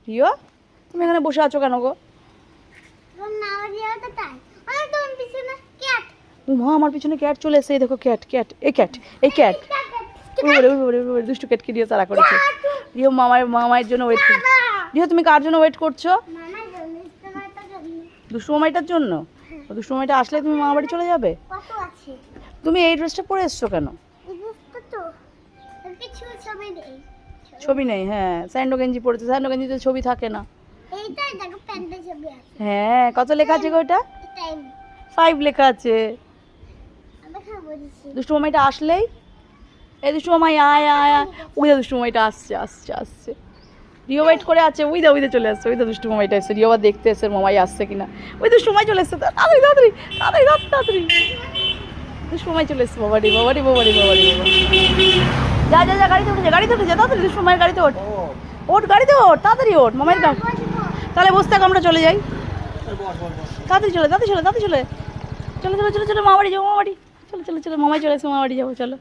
Rio তুমি এখানে বসে আছো কেন গো? মা আমার পিছনে ক্যাট চলে এসে, দেখো ক্যাট ক্যাট এই ক্যাট এই ক্যাট দুষ্টু ক্যাটকে রিও তারা করেছে। রিও মামায়ের জন্য ওয়েট করছে। রিও তুমি কার জন্য ওয়েট করছো? দুষ্টু মামাইটার জন্য। দুষ্টু মামাইটা আসলে তুমি মামা বাড়ি চলে যাবে। তুমি এই ড্রেসটা পরে এসছো কেন? ছবি নেই। হ্যাঁ স্যান্ডো গেঞ্জি পরেছে, স্যান্ডো গেঞ্জিতে ছবি থাকে না। হ্যাঁ কত লেখা আছে গো? ওটা 5 লেখা আছে। দুষ্টু মামাইটা আসলেই, এই দুষ্টু মামাই আয় আয় আয়, ওই দা দুষ্টু মামাইটা আসছে আসছে আসছে। রিও ওয়েট করে আছে, ওই দা চলে আসছে, ওই দা দুষ্টু মামাইটা এসছে। রিও আবার দেখতে এসে মামাই আসছে কিনা। ওই দুষ্টু মামাই চলে এসছে, তাড়াতাড়ি তাড়াতাড়ি তাড়াতাড়ি তাড়াতাড়ি দুষ্টু মামাই চলে এসছে। বাবারি বাবারি বাবারি বাবারি বাবা, যা যা যা গাড়িতে উঠে যা, গাড়িতে উঠে যা তাড়াতাড়ি। দুষ্টু মামাইয়ের গাড়িতে ওঠ, ওঠ গাড়িতে ওঠ তাড়াতাড়ি ওঠ। মামাইয়ের গাড়ি তাহলে বসে থাক, আমরা চলে যাই। তাড়াতাড়ি চলে তাড়াতাড়ি চলে তাড়াতাড়ি চলে চলো চলো চলো চলো মামা বাড়ি যাবো, মামা বাড়ি চলো চলো চলো। মামাই চলে এসে মামা বাড়ি যাবো চলো।